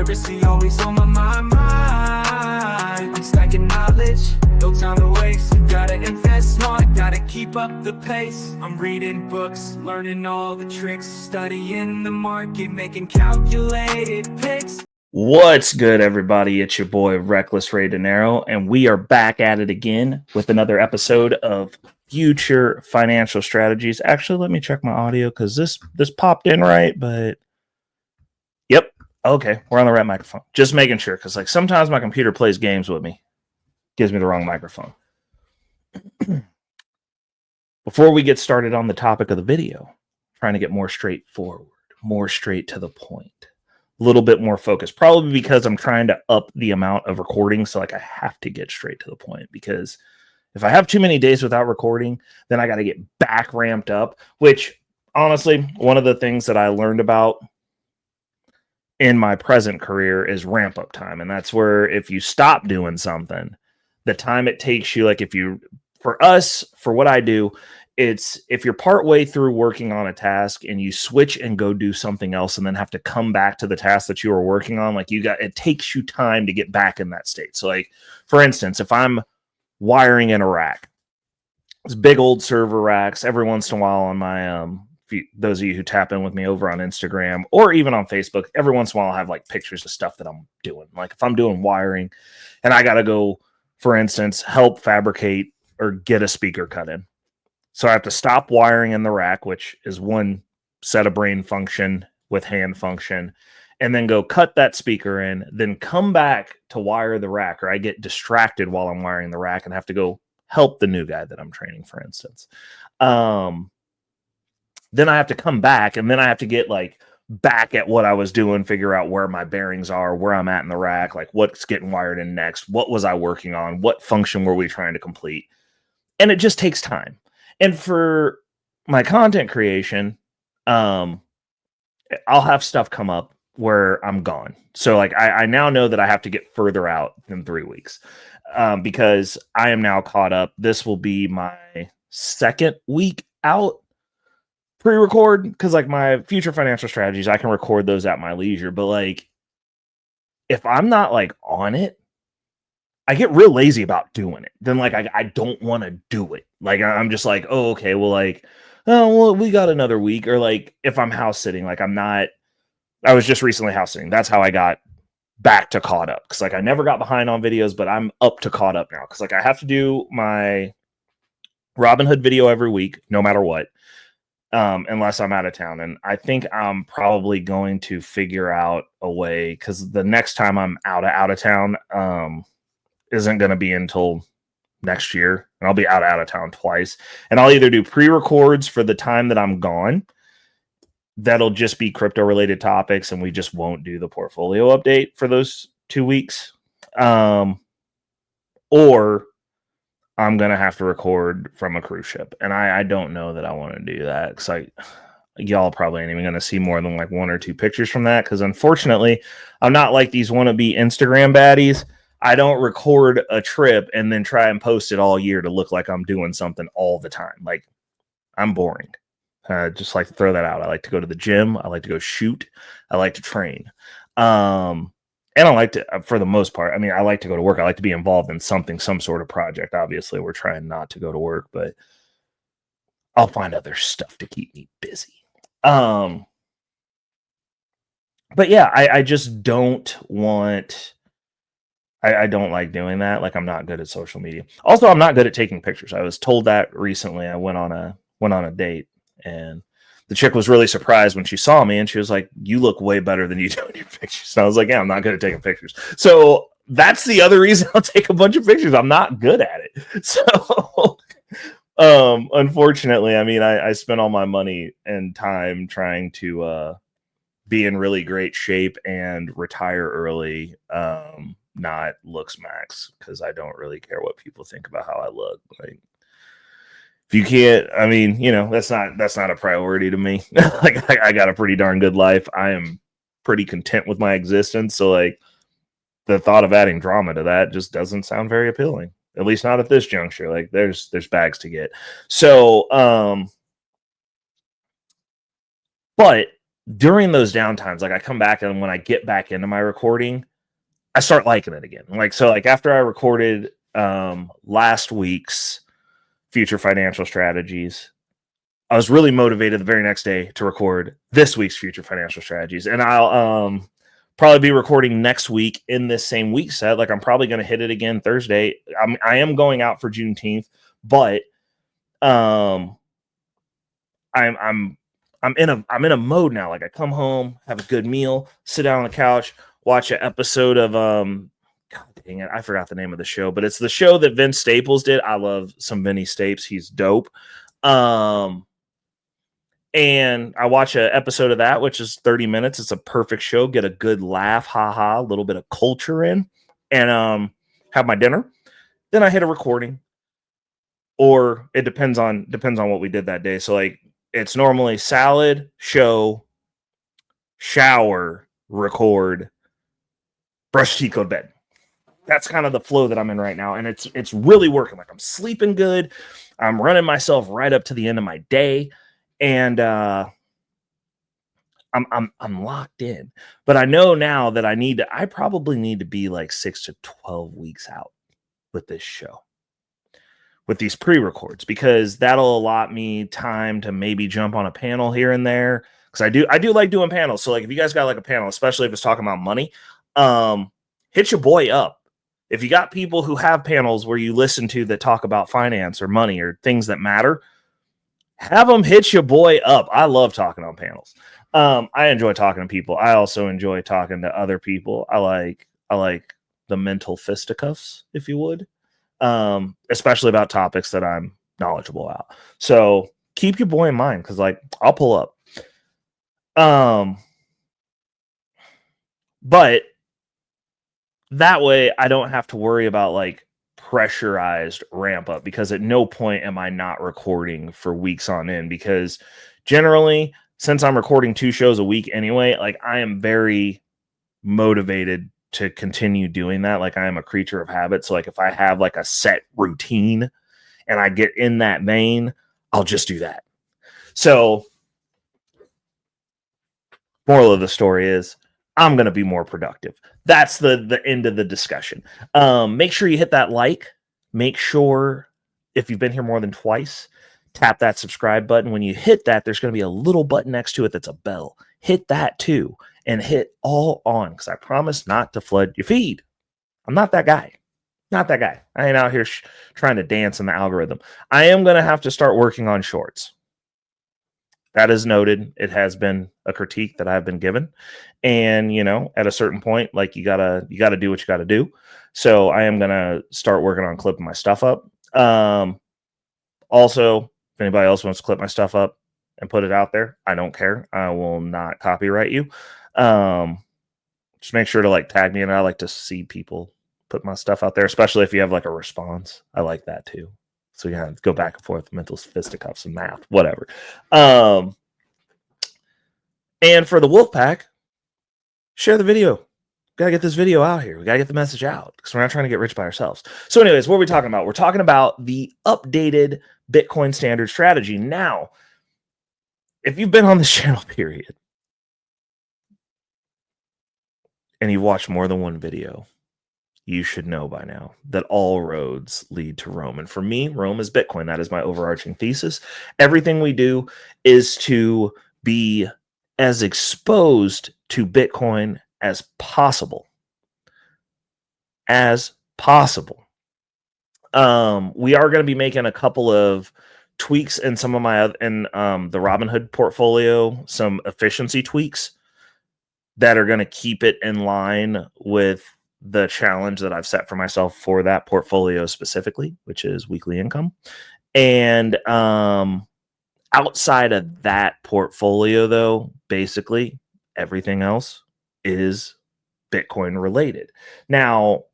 Accuracy always on my mind. I'm stacking knowledge, no time to waste. You gotta invest smart, gotta keep up the pace. I'm reading books, learning all the tricks, studying the market, making calculated picks. What's good, everybody? It's your boy Reckless Ray Dinero, and we are back at it again with another episode of Future Financial Strategies. Actually, let me check my audio because this popped in right, but yep, okay, we're on the right microphone. Just making sure, because like sometimes my computer plays games with me, gives me the wrong microphone. Before we get started on the topic of the video, trying to get more straightforward, more straight to the point. A little bit more focused, probably because I'm trying to up the amount of recording. So like I have to get straight to the point, because if I have too many days without recording, then I got to get back ramped up, which honestly, one of the things that I learned about in my present career is ramp up time. And that's where if you stop doing something, the time it takes you, like for what I do, it's if you're partway through working on a task and you switch and go do something else and then have to come back to the task that you were working on, like it takes you time to get back in that state. So like, for instance, if I'm wiring in a rack, it's big old server racks, every once in a while on my, those of you who tap in with me over on Instagram or even on Facebook, every once in a while I'll have like pictures of stuff that I'm doing. Like if I'm doing wiring and I got to go, for instance, help fabricate or get a speaker cut in. So I have to stop wiring in the rack, which is one set of brain function with hand function, and then go cut that speaker in, then come back to wire the rack, or I get distracted while I'm wiring the rack and have to go help the new guy that I'm training, for instance. Then I have to come back, and then I have to get like back at what I was doing, figure out where my bearings are, where I'm at in the rack, like what's getting wired in next, what was I working on, what function were we trying to complete, and it just takes time. And for my content creation, I'll have stuff come up where I'm gone. So like I now know that I have to get further out than 3 weeks because I am now caught up. This will be my second week out pre-record, because like my future financial strategies, I can record those at my leisure. But like if I'm not like on it, I get real lazy about doing it. Then like I don't want to do it. Like I'm just like, oh, okay, well, like, oh, well, we got another week. Or like if I'm house sitting, like I was just recently house sitting. That's how I got back to caught up. Cause like I never got behind on videos, but I'm up to caught up now. Cause like I have to do my Robinhood video every week, no matter what. Unless I'm out of town. And I think I'm probably going to figure out a way, because the next time I'm out of town, isn't going to be until next year, and I'll be out of town twice, and I'll either do pre-records for the time that I'm gone that'll just be crypto related topics, and we just won't do the portfolio update for those 2 weeks, or I'm going to have to record from a cruise ship, and I don't know that I want to do that, because y'all probably ain't even going to see more than like 1 or 2 pictures from that, because unfortunately I'm not like these wannabe Instagram baddies. I don't record a trip and then try and post it all year to look like I'm doing something all the time. Like, I'm boring. Just like to throw that out. I like to go to the gym. I like to go shoot. I like to train. And I like to, for the most part, I mean, I like to go to work. I like to be involved in something, some sort of project. Obviously, we're trying not to go to work, but I'll find other stuff to keep me busy. But yeah, I just don't want... I don't like doing that. Like, I'm not good at social media. Also, I'm not good at taking pictures. I was told that recently. I went on a date, and the chick was really surprised when she saw me, and she was like, "You look way better than you do in your pictures." And I was like, "Yeah, I'm not good at taking pictures." So that's the other reason I'll take a bunch of pictures. I'm not good at it. So unfortunately, I mean, I spent all my money and time trying to be in really great shape and retire early. Not looks max, because I don't really care what people think about how I look. Like, if you can't, I mean, you know, that's not a priority to me. Like, I got a pretty darn good life. I am pretty content with my existence. So like the thought of adding drama to that just doesn't sound very appealing, at least not at this juncture. Like there's bags to get. So, but during those downtimes, like I come back and when I get back into my recording, I start liking it again. Like, so like after I recorded last week's future financial strategies, I was really motivated the very next day to record this week's future financial strategies. And I'll probably be recording next week in this same week set. Like I'm probably going to hit it again Thursday. I am going out for Juneteenth, but I'm in a mode now. Like I come home, have a good meal, sit down on the couch, watch an episode of God dang it, I forgot the name of the show, but it's the show that Vince Staples did. I love some Vinny Staples. He's dope. And I watch an episode of that, which is 30 minutes. It's a perfect show. Get a good laugh, haha, a little bit of culture in, and have my dinner. Then I hit a recording, or it depends on what we did that day. So like it's normally salad, show, shower, record, brush teeth, go to bed. That's kind of the flow that I'm in right now, and it's really working. Like I'm sleeping good. I'm running myself right up to the end of my day. And I'm locked in, but I know now that I probably need to be like 6 to 12 weeks out with this show, with these pre-records, because that'll allot me time to maybe jump on a panel here and there. Cause I do like doing panels. So like if you guys got like a panel, especially if it's talking about money, hit your boy up. If you got people who have panels where you listen to that talk about finance or money or things that matter, have them hit your boy up. I love talking on panels. I enjoy talking to people. I also enjoy talking to other people. I like the mental fisticuffs, if you would, especially about topics that I'm knowledgeable about. So keep your boy in mind, because like I'll pull up. But that way I don't have to worry about like pressurized ramp up, because at no point am I not recording for weeks on end, because generally, since I'm recording 2 shows a week anyway, like I am very motivated to continue doing that. Like I am a creature of habit. So like if I have like a set routine and I get in that vein, I'll just do that. So moral of the story is I'm going to be more productive. That's the end of the discussion. Make sure you hit that like. Make sure, if you've been here more than twice, tap that subscribe button. When you hit that, there's going to be a little button next to it that's a bell. Hit that too, and hit all on, because I promise not to flood your feed. I'm not that guy. Not that guy. I ain't out here trying to dance in the algorithm. I am going to have to start working on shorts. That is noted. It has been a critique that I've been given. And, you know, at a certain point, like you gotta do what you gotta do. So I am going to start working on clipping my stuff up. Also, if anybody else wants to clip my stuff up and put it out there, I don't care. I will not copyright you. Just make sure to like tag me, and I like to see people put my stuff out there, especially if you have like a response. I like that too. So yeah, go back and forth, mental fisticuffs and math, whatever. And for the wolf pack, share the video. Gotta get this video out here. We gotta get the message out, because we're not trying to get rich by ourselves. So anyways, what are we talking about? We're talking about the updated Bitcoin standard strategy. Now, if you've been on this channel, period, and you've watched more than one video, you should know by now that all roads lead to Rome. And for me, Rome is Bitcoin. That is my overarching thesis. Everything we do is to be as exposed to Bitcoin as possible. As possible. We are going to be making a couple of tweaks in some of my the Robinhood portfolio, some efficiency tweaks that are going to keep it in line with the challenge that I've set for myself for that portfolio specifically, which is weekly income. And outside of that portfolio, though, basically everything else is Bitcoin related. Now,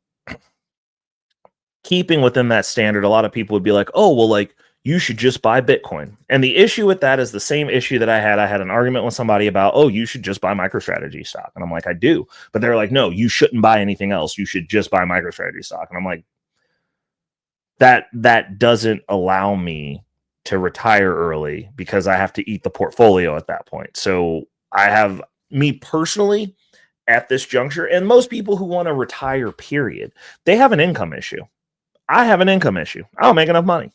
keeping within that standard, a lot of people would be like, oh, well, like, you should just buy Bitcoin. And the issue with that is the same issue that I had. I had an argument with somebody about, oh, you should just buy MicroStrategy stock. And I'm like, I do. But they're like, no, you shouldn't buy anything else. You should just buy MicroStrategy stock. And I'm like, that doesn't allow me to retire early, because I have to eat the portfolio at that point. So I have, me personally, at this juncture, and most people who want to retire, period, they have an income issue. I have an income issue. I don't make enough money.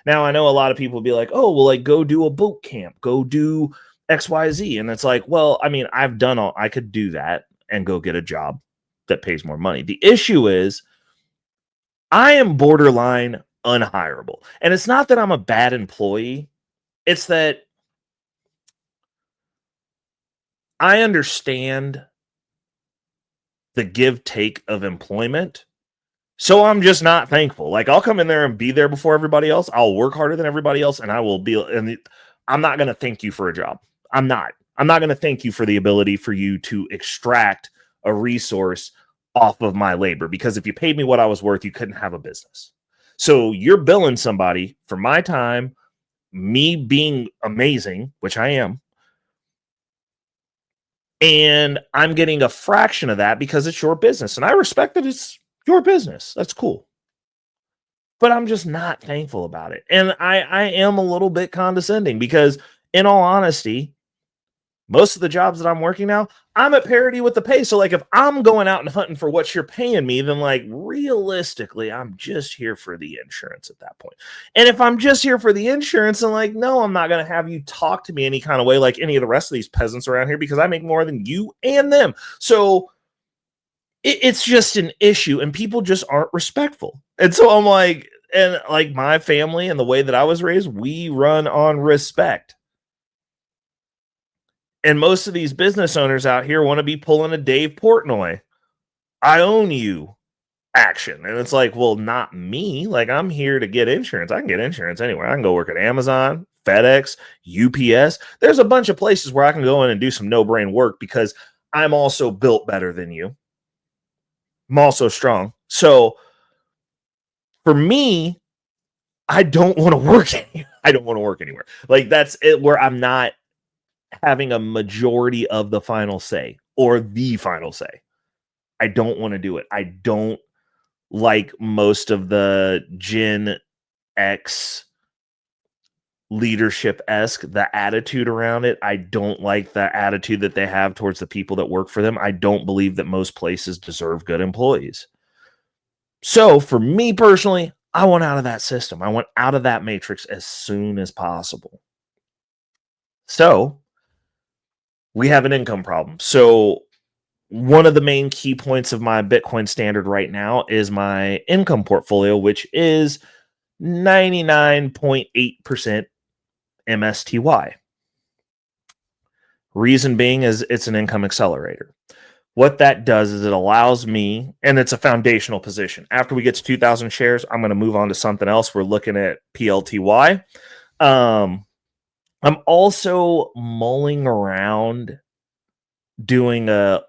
Now, I know a lot of people will be like, oh, well, like, go do a boot camp, go do XYZ. And it's like, well, I mean, I could do that and go get a job that pays more money. The issue is I am borderline unhireable. And it's not that I'm a bad employee. It's that I understand the give take of employment. So I'm just not thankful. Like, I'll come in there and be there before everybody else. I'll work harder than everybody else, and I will be. And I'm not going to thank you for a job. I'm not going to thank you for the ability for you to extract a resource off of my labor, because if you paid me what I was worth, you couldn't have a business. So you're billing somebody for my time, me being amazing, which I am, and I'm getting a fraction of that because it's your business. And I respect that it's your business. That's cool. But I'm just not thankful about it. And I am a little bit condescending because, in all honesty, most of the jobs that I'm working now, I'm at parity with the pay. So, like, if I'm going out and hunting for what you're paying me, then, like, realistically, I'm just here for the insurance at that point. And if I'm just here for the insurance, then, like, no, I'm not going to have you talk to me any kind of way like any of the rest of these peasants around here, because I make more than you and them. So it's just an issue, and people just aren't respectful. And so I'm like, and like, my family and the way that I was raised, we run on respect. And most of these business owners out here want to be pulling a Dave Portnoy, I own you action. And it's like, well, not me. Like, I'm here to get insurance. I can get insurance anywhere. I can go work at Amazon, FedEx, UPS. There's a bunch of places where I can go in and do some no-brain work, because I'm also built better than you. I'm also strong. So for me, I don't want to work anywhere. I don't want to work anywhere. Like, that's it, where I'm not having a majority of the final say, or the final say. I don't want to do it. I don't like most of the Gen X leadership-esque, the attitude around it. I don't like the attitude that they have towards the people that work for them. I don't believe that most places deserve good employees. So for me personally, I want out of that system. I want out of that matrix as soon as possible. So we have an income problem. So one of the main key points of my Bitcoin standard right now is my income portfolio, which is 99.8% MSTY. Reason being is it's an income accelerator. What that does is it allows me, and it's a foundational position. After we get to 2,000 shares, I'm going to move on to something else. We're looking at PLTY. I'm also mulling around doing an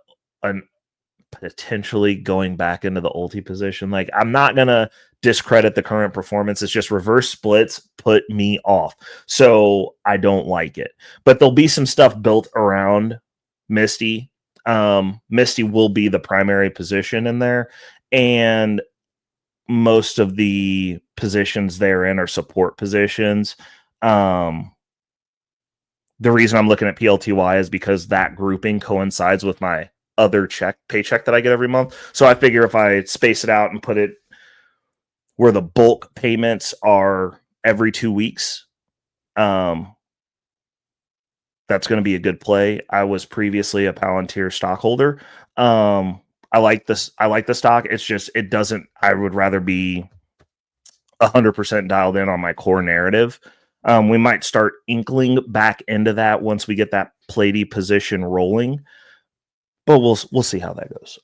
potentially going back into the ulti position. Like, I'm not going to discredit the current performance. It's just reverse splits put me off. So I don't like it. But there'll be some stuff built around Misty. Misty will be the primary position in there. And most of the positions therein are support positions. The reason I'm looking at PLTY is because that grouping coincides with my other paycheck that I get every month. So I figure if I space it out and put it where the bulk payments are every 2 weeks, that's going to be a good play. I was previously a Palantir stockholder. I like this. I like the stock. It's just, it doesn't, I would rather be 100% dialed in on my core narrative. We might start inkling back into that once we get that Plady position rolling, but we'll see how that goes.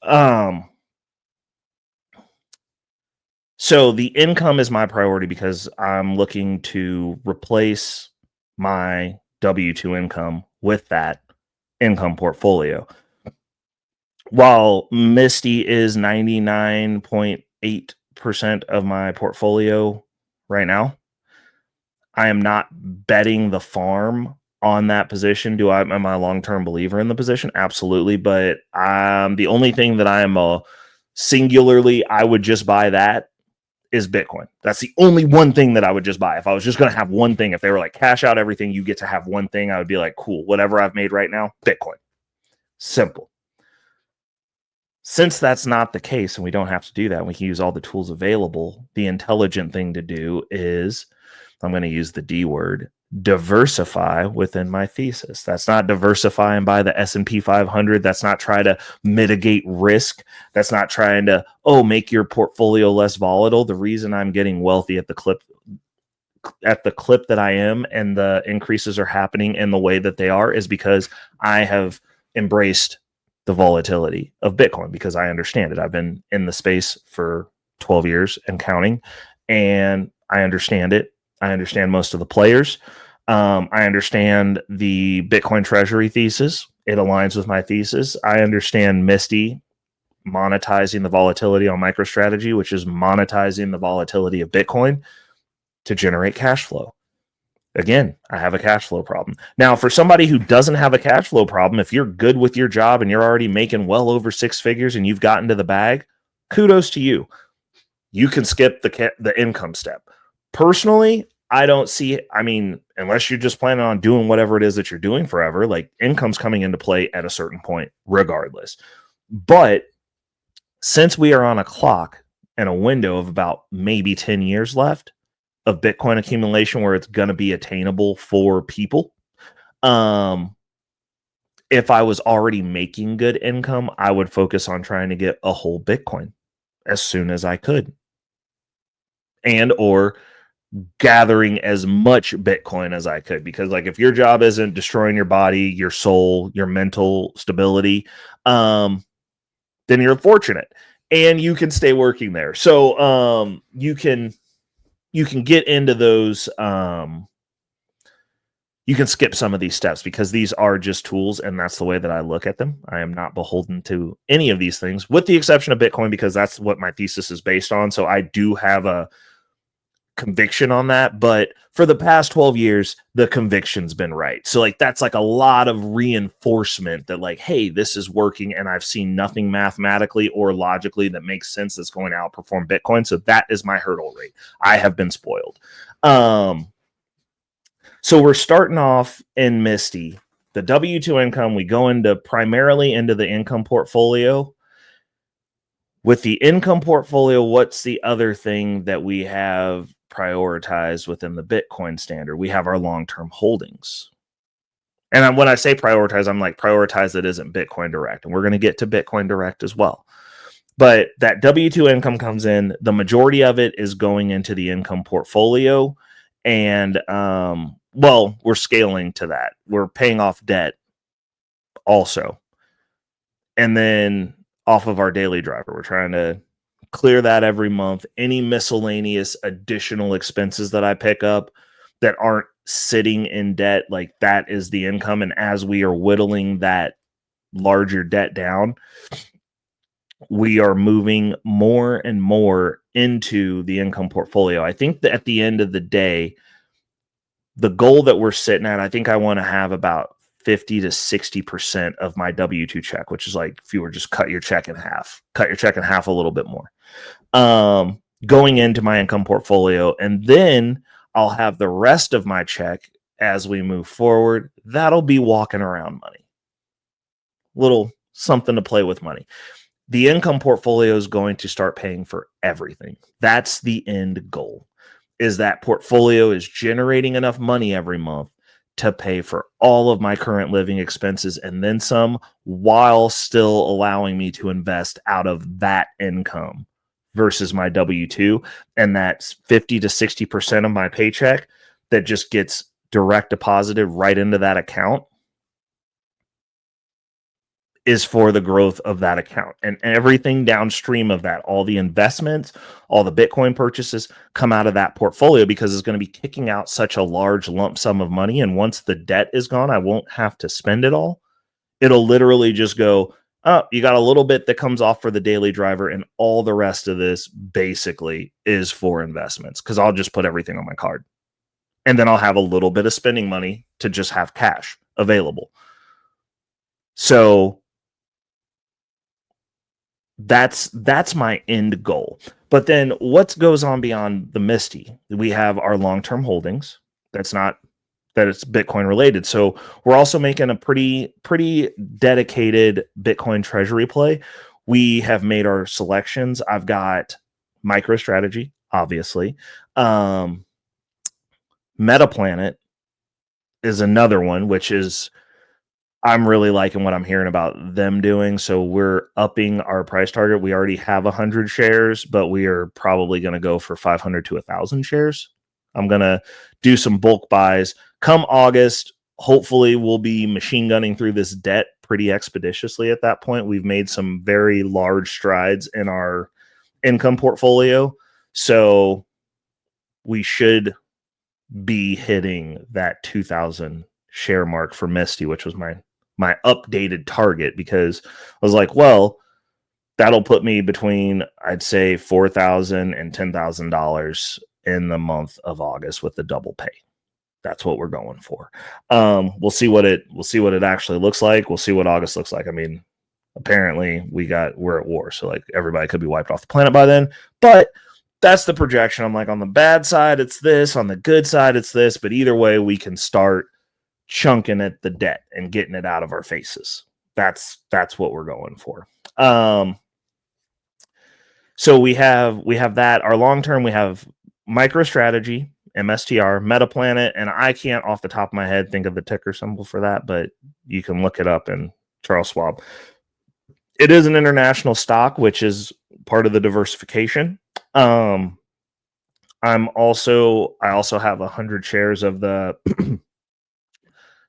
So the income is my priority because I'm looking to replace my W2 income with that income portfolio. While Misty is 99.8% of my portfolio right now, I am not betting the farm on that position. Am I a long-term believer in the position? Absolutely. But the only thing that I am singularly, I would just buy that, is Bitcoin. That's the only one thing that I would just buy. If I was just going to have one thing, if they were like cash out everything, you get to have one thing, I would be like, cool, whatever I've made right now, Bitcoin. Simple. Since that's not the case and we don't have to do that, we can use all the tools available. The intelligent thing to do is, I'm going to use the D word, diversify within my thesis. That's not diversifying by the S&P 500. That's not trying to mitigate risk. That's not trying to, make your portfolio less volatile. The reason I'm getting wealthy at the clip that I am, and the increases are happening in the way that they are, is because I have embraced the volatility of Bitcoin, because I understand it. I've been in the space for 12 years and counting, and I understand it. I understand most of the players. I understand the Bitcoin treasury thesis. It aligns with my thesis. I understand Misty monetizing the volatility on MicroStrategy, which is monetizing the volatility of Bitcoin to generate cash flow. Again, I have a cash flow problem. Now, for somebody who doesn't have a cash flow problem, if you're good with your job and you're already making well over six figures and you've gotten to the bag, kudos to you. You can skip the income step. Personally, I don't see, unless you're just planning on doing whatever it is that you're doing forever, like income's coming into play at a certain point, regardless. But since we are on a clock and a window of about maybe 10 years left of Bitcoin accumulation where it's going to be attainable for people, if I was already making good income, I would focus on trying to get a whole Bitcoin as soon as I could, and or gathering as much Bitcoin as I could. Because like, if your job isn't destroying your body, your soul, your mental stability, then you're fortunate and you can stay working there. So you can get into those, you can skip some of these steps because these are just tools, and that's the way that I look at them. I am not beholden to any of these things, with the exception of Bitcoin, because that's what my thesis is based on. So I do have a conviction on that, but for the past 12 years, the conviction's been right. So like, that's like a lot of reinforcement that like, hey, this is working, and I've seen nothing mathematically or logically that makes sense that's going to outperform Bitcoin. So that is my hurdle rate. I have been spoiled. So we're starting off in Misty, the W2 income. We go primarily into the income portfolio. With the income portfolio, what's the other thing that we have prioritized within the Bitcoin standard? We have our long-term holdings. And when I say prioritize, I'm like, prioritize that isn't Bitcoin Direct. And we're going to get to Bitcoin Direct as well. But that W2 income comes in. The majority of it is going into the income portfolio. And, we're scaling to that. We're paying off debt also. And then off of our daily driver, we're trying to clear that every month. Any miscellaneous additional expenses that I pick up that aren't sitting in debt, like that is the income. And as we are whittling that larger debt down, we are moving more and more into the income portfolio. I think that at the end of the day, the goal that we're sitting at, I think I want to have about 50 to 60% of my W2 check, which is like, if you were just cut your check in half a little bit more, going into my income portfolio. And then I'll have the rest of my check as we move forward. That'll be walking around money, little something to play with money. The income portfolio is going to start paying for everything. That's the end goal, is that portfolio is generating enough money every month to pay for all of my current living expenses and then some, while still allowing me to invest out of that income versus my W2. And that's 50 to 60% of my paycheck that just gets direct deposited right into that account is for the growth of that account, and everything downstream of that, all the investments, all the Bitcoin purchases come out of that portfolio, because it's going to be kicking out such a large lump sum of money. And once the debt is gone, I won't have to spend it all. It'll literally just go, oh, you got a little bit that comes off for the daily driver, and all the rest of this basically is for investments, because I'll just put everything on my card. And then I'll have a little bit of spending money to just have cash available. So that's my end goal. But then what goes on beyond the Misty? We have our long-term holdings. That's not that it's Bitcoin related. So we're also making a pretty dedicated Bitcoin treasury play. We have made our selections. I've got MicroStrategy, obviously. Metaplanet is another one, which is I'm really liking what I'm hearing about them doing. So we're upping our price target. We already have 100 shares, but we are probably going to go for 500 to 1,000 shares. I'm going to do some bulk buys. Come August, hopefully we'll be machine gunning through this debt pretty expeditiously at that point. We've made some very large strides in our income portfolio. So we should be hitting that 2,000 share mark for Misty, which was my updated target, because I was like, well, that'll put me between, I'd say, $4,000 and $10,000 in the month of August with the double pay. That's what we're going for. We'll see what it actually looks like. We'll see what August looks like. I mean, apparently we're at war, so like everybody could be wiped off the planet by then. But that's the projection. I'm like, on the bad side, it's this. On the good side, it's this. But either way, we can start chunking at the debt and getting it out of our faces. That's what we're going for. So we have that. Our long term, we have MicroStrategy, MSTR, Metaplanet, and I can't off the top of my head think of the ticker symbol for that, but you can look it up in Charles Schwab. It is an international stock, which is part of the diversification. I also have 100 shares of the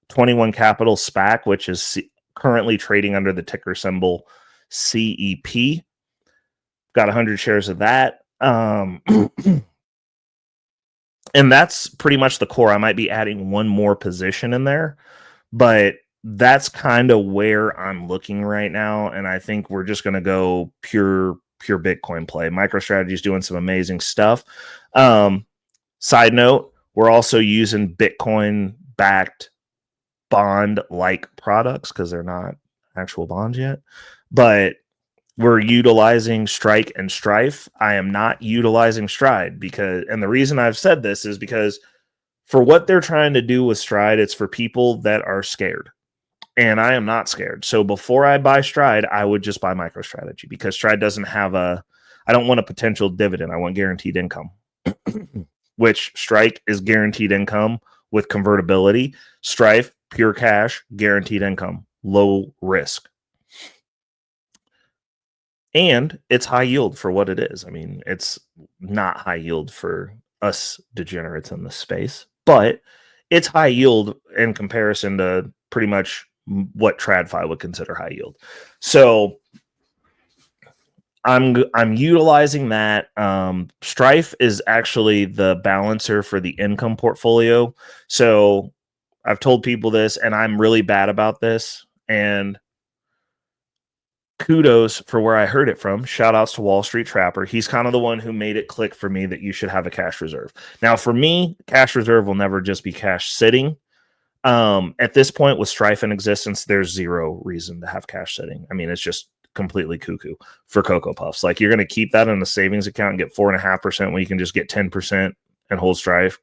21 Capital SPAC, which is currently trading under the ticker symbol CEP. Got 100 shares of that. And that's pretty much the core. I might be adding one more position in there, but that's kind of where I'm looking right now. And I think we're just going to go pure Bitcoin play. MicroStrategy is doing some amazing stuff. Side note, we're also using Bitcoin backed bond-like products because they're not actual bonds yet, but we're utilizing Strike and Strife. I am not utilizing Stride and the reason I've said this is because for what they're trying to do with Stride, it's for people that are scared, and I am not scared. So before I buy Stride, I would just buy MicroStrategy, because Stride doesn't have I don't want a potential dividend. I want guaranteed income, which Strike is guaranteed income with convertibility. Strife, pure cash, guaranteed income, low risk. And it's high yield for what it is. I mean, it's not high yield for us degenerates in this space, but it's high yield in comparison to pretty much what TradFi would consider high yield. So I'm utilizing that. Strife is actually the balancer for the income portfolio. So I've told people this, and I'm really bad about this. And kudos for where I heard it from. Shout outs to Wall Street Trapper. He's kind of the one who made it click for me that you should have a cash reserve. Now, for me, cash reserve will never just be cash sitting. At this point, with Strife in existence, there's zero reason to have cash sitting. I mean, it's just completely cuckoo for Cocoa Puffs. Like, you're going to keep that in a savings account and get 4.5% when you can just get 10% and hold Strife.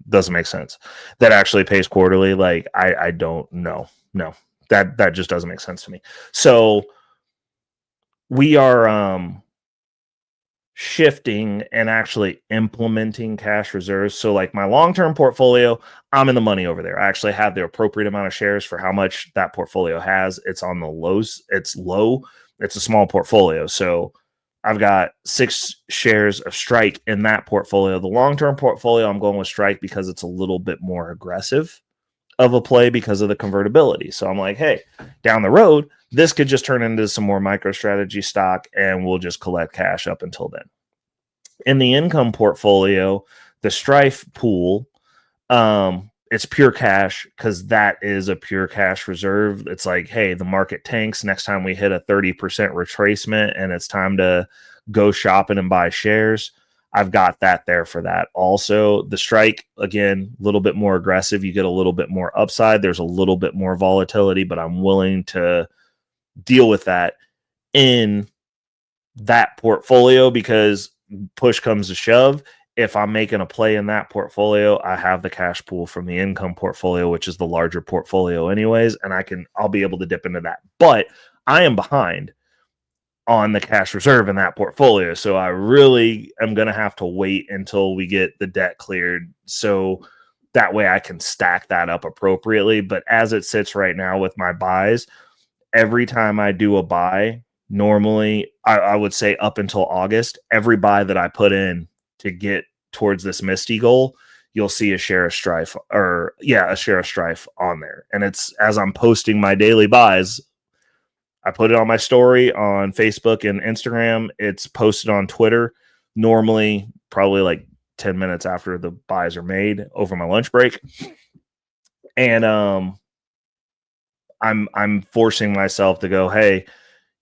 Doesn't make sense. That actually pays quarterly. Like, I don't know. No, that just doesn't make sense to me. So we are shifting and actually implementing cash reserves. So like my long-term portfolio, I'm in the money over there. I actually have the appropriate amount of shares for how much that portfolio has. It's on the lows. It's low. It's a small portfolio. So I've got 6 shares of Strike in that portfolio. The long-term portfolio, I'm going with Strike because it's a little bit more aggressive of a play because of the convertibility. So I'm like, hey, down the road, this could just turn into some more MicroStrategy stock and we'll just collect cash up until then. In the income portfolio, the Strife pool, it's pure cash because that is a pure cash reserve. It's like, hey, the market tanks. Next time we hit a 30% retracement and it's time to go shopping and buy shares, I've got that there for that. Also, the Strike, again, a little bit more aggressive. You get a little bit more upside. There's a little bit more volatility, but I'm willing to deal with that in that portfolio, because push comes to shove, if I'm making a play in that portfolio, I have the cash pool from the income portfolio, which is the larger portfolio anyways, and I'll be able to dip into that. But I am behind on the cash reserve in that portfolio, so I really am going to have to wait until we get the debt cleared, so that way I can stack that up appropriately. But as it sits right now with my buys, every time I do a buy, normally I would say up until August, every buy that I put in to get towards this Misty goal, you'll see a share of Strife on there. And it's, as I'm posting my daily buys, I put it on my story on Facebook and Instagram. It's posted on Twitter, normally probably like 10 minutes after the buys are made over my lunch break. And I'm forcing myself to go, hey,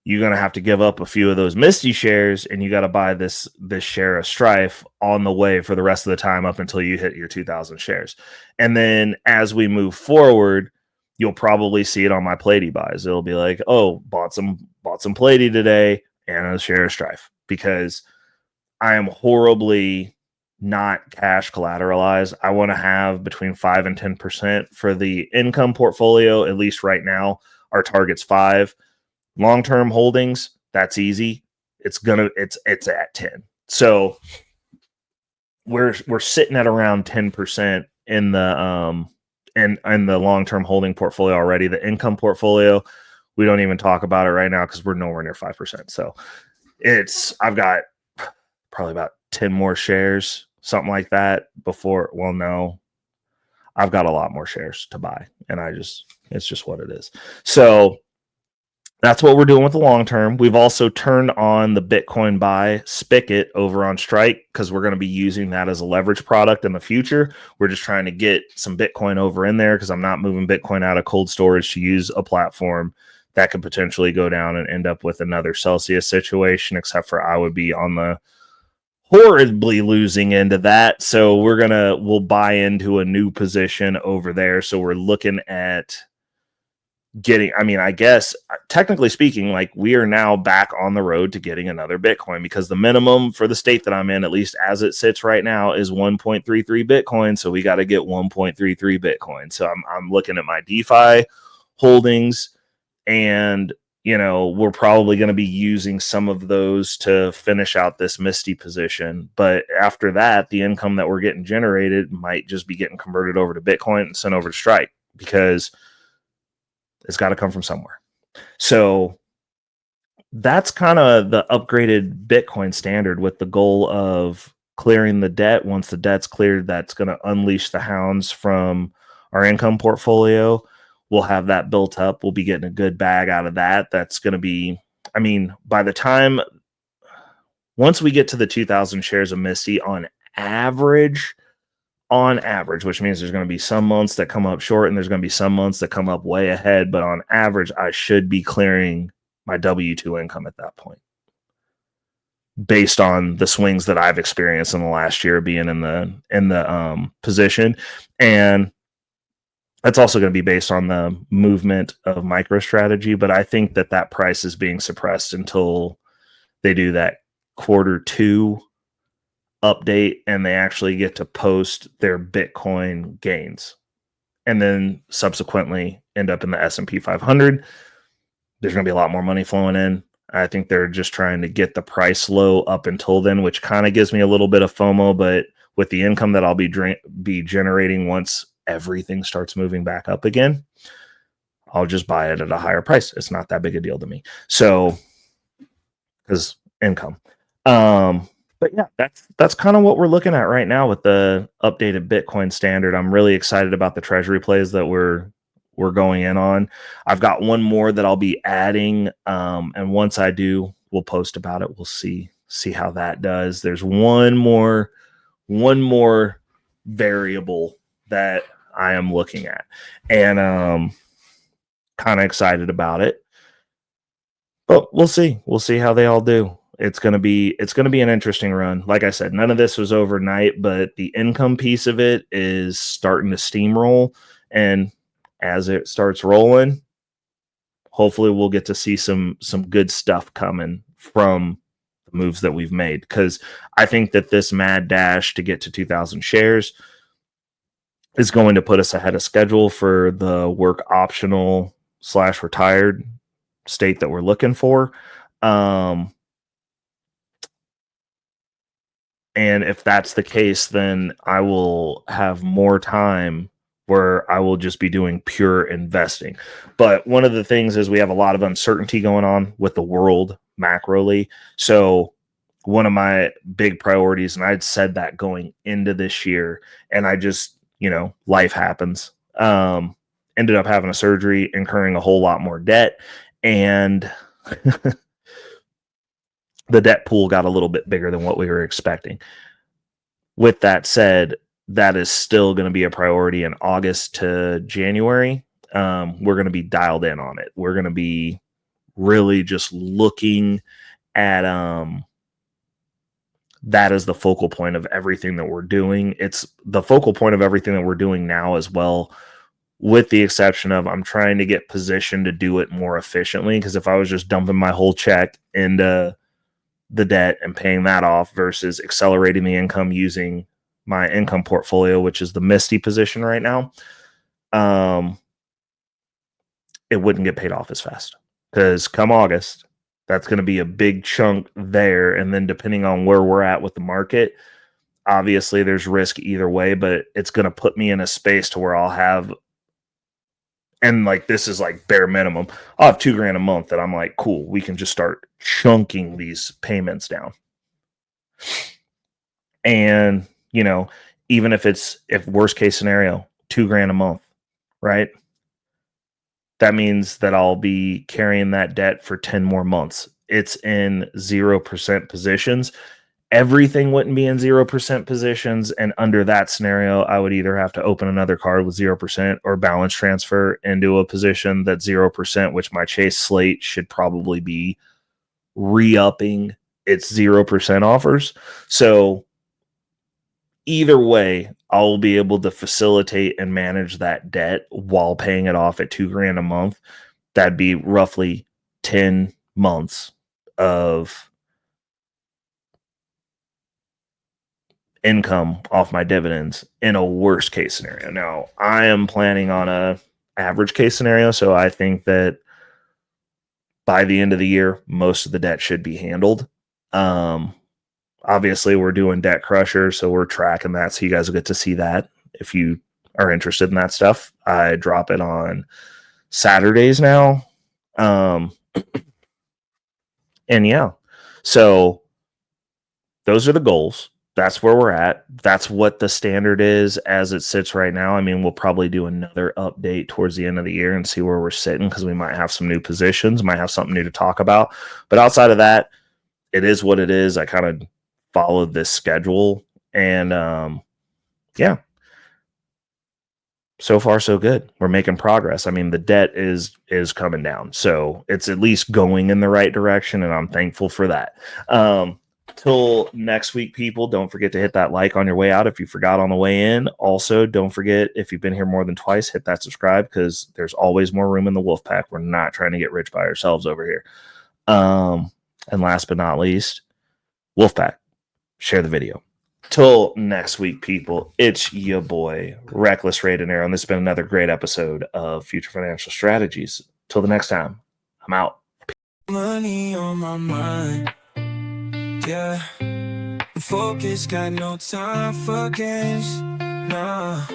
you're going to have to give up a few of those Misty shares, and you got to buy this share of Strife on the way for the rest of the time up until you hit your 2,000 shares. And then as we move forward, you'll probably see it on my Plady buys. It'll be like, oh, bought some Plady today and a share of Strife, because I am horribly not cash collateralized. I want to have between 5 and 10% for the income portfolio. At least right now, our target's 5. Long-term holdings, that's easy. It's at 10. So we're sitting at around 10% in the in the long-term holding portfolio already. The income portfolio, we don't even talk about it right now because we're nowhere near 5%. So I've got probably about 10 more shares, something like that before. Well, no, I've got a lot more shares to buy, and it's just what it is. So that's what we're doing with the long term. We've also turned on the Bitcoin buy spigot over on Strike, because we're going to be using that as a leverage product in the future. We're just trying to get some Bitcoin over in there, because I'm not moving Bitcoin out of cold storage to use a platform that could potentially go down and end up with another Celsius situation, except for I would be on the horribly losing into that. So we'll buy into a new position over there. So we're looking at getting, I guess technically speaking, like, we are now back on the road to getting another Bitcoin, because the minimum for the state that I'm in, at least as it sits right now, is 1.33 Bitcoin. So we got to get 1.33 Bitcoin. So I'm looking at my DeFi holdings, and we're probably going to be using some of those to finish out this Misty position. But after that, the income that we're getting generated might just be getting converted over to Bitcoin and sent over to Strike, because it's got to come from somewhere. So that's kind of the upgraded Bitcoin standard, with the goal of clearing the debt. Once the debt's cleared, that's going to unleash the hounds from our income portfolio. We'll have that built up. We'll be getting a good bag out of that. That's going to be, by the time, once we get to the 2,000 shares of Misty on average, which means there's going to be some months that come up short and there's going to be some months that come up way ahead. But on average, I should be clearing my W-2 income at that point, based on the swings that I've experienced in the last year being in the position. And that's also going to be based on the movement of MicroStrategy. But I think that price is being suppressed until they do that Q2 update and they actually get to post their Bitcoin gains, and then subsequently end up in the S&P 500. There's going to be a lot more money flowing in. I think they're just trying to get the price low up until then, which kind of gives me a little bit of FOMO. But with the income that I'll be generating once everything starts moving back up again, I'll just buy it at a higher price. It's not that big a deal to me. So, because income. But yeah, that's kind of what we're looking at right now with the updated Bitcoin standard. I'm really excited about the treasury plays that we're going in on. I've got one more that I'll be adding, and once I do, we'll post about it. We'll see how that does. There's one more variable that I am looking at, and kind of excited about it. But we'll see how they all do. It's going to be an interesting run. Like I said, none of this was overnight, but the income piece of it is starting to steamroll. And as it starts rolling, hopefully we'll get to see some good stuff coming from the moves that we've made, because I think that this mad dash to get to 2,000 shares is going to put us ahead of schedule for the work optional / retired state that we're looking for. And if that's the case, then I will have more time where I will just be doing pure investing. But one of the things is we have a lot of uncertainty going on with the world macroly. So one of my big priorities, and I'd said that going into this year, and I just, life happens. Ended up having a surgery, incurring a whole lot more debt, and the debt pool got a little bit bigger than what we were expecting. With that said, that is still going to be a priority in August to January. We're going to be dialed in on it. We're going to be really just looking at that is the focal point of everything that we're doing. It's the focal point of everything that we're doing now as well, with the exception of I'm trying to get positioned to do it more efficiently, because if I was just dumping my whole check into the debt and paying that off versus accelerating the income using my income portfolio, which is the Misty position right now, it wouldn't get paid off as fast, because come August, that's going to be a big chunk there. And then depending on where we're at with the market, obviously there's risk either way, but it's going to put me in a space to where I'll have, and like, this is like bare minimum, I'll have $2,000 a month that I'm like, cool, we can just start chunking these payments down. And, even if worst case scenario, $2,000 a month, right? That means that I'll be carrying that debt for 10 more months. It's in 0% positions. Everything wouldn't be in 0% positions. And under that scenario, I would either have to open another card with 0% or balance transfer into a position that's 0%, which my Chase slate should probably be re-upping its 0% offers. So either way, I'll be able to facilitate and manage that debt while paying it off at $2,000 a month. That'd be roughly 10 months of income off my dividends in a worst case scenario. Now, I am planning on a average case scenario, so I think that by the end of the year, most of the debt should be handled. Obviously, we're doing Debt Crusher, so we're tracking that, so you guys will get to see that if you are interested in that stuff. I drop it on Saturdays now. And yeah, so those are the goals. That's where we're at. That's what the standard is as it sits right now. I mean, we'll probably do another update towards the end of the year and see where we're sitting, because we might have some new positions, might have something new to talk about. But outside of that, it is what it is. I kind of followed this schedule, and yeah, so far so good. We're making progress. I mean, the debt is coming down, so it's at least going in the right direction, and I'm thankful for that. Till next week, people, don't forget to hit that like on your way out if you forgot on the way in. Also, don't forget, if you've been here more than twice, hit that subscribe, because there's always more room in the wolf pack. We're not trying to get rich by ourselves over here. And last but not least, wolf pack, share the video. Till next week, people, it's your boy, Reckless Raiden, and this has been another great episode of Future Financial Strategies. Till the next time, I'm out. Money on my mind, yeah. Focus, got no time for games, nah.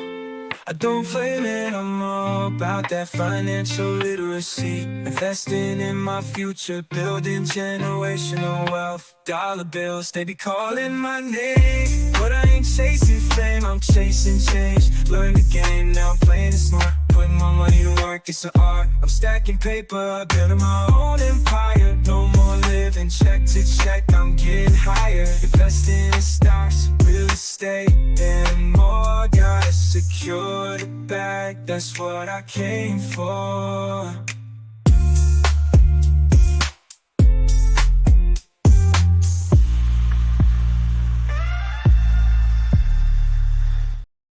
I don't play, man, I'm all about that financial literacy. Investing in my future, building generational wealth. Dollar bills, they be calling my name, but I ain't chasing fame, I'm chasing change. Learn the game, now I'm playing it smart. Putting my money to work, it's an art. I'm stacking paper, building my own empire. No more living check to check, I'm getting higher. Investing in stocks, real estate, and more. Gotta secure the bag, that's what I came for.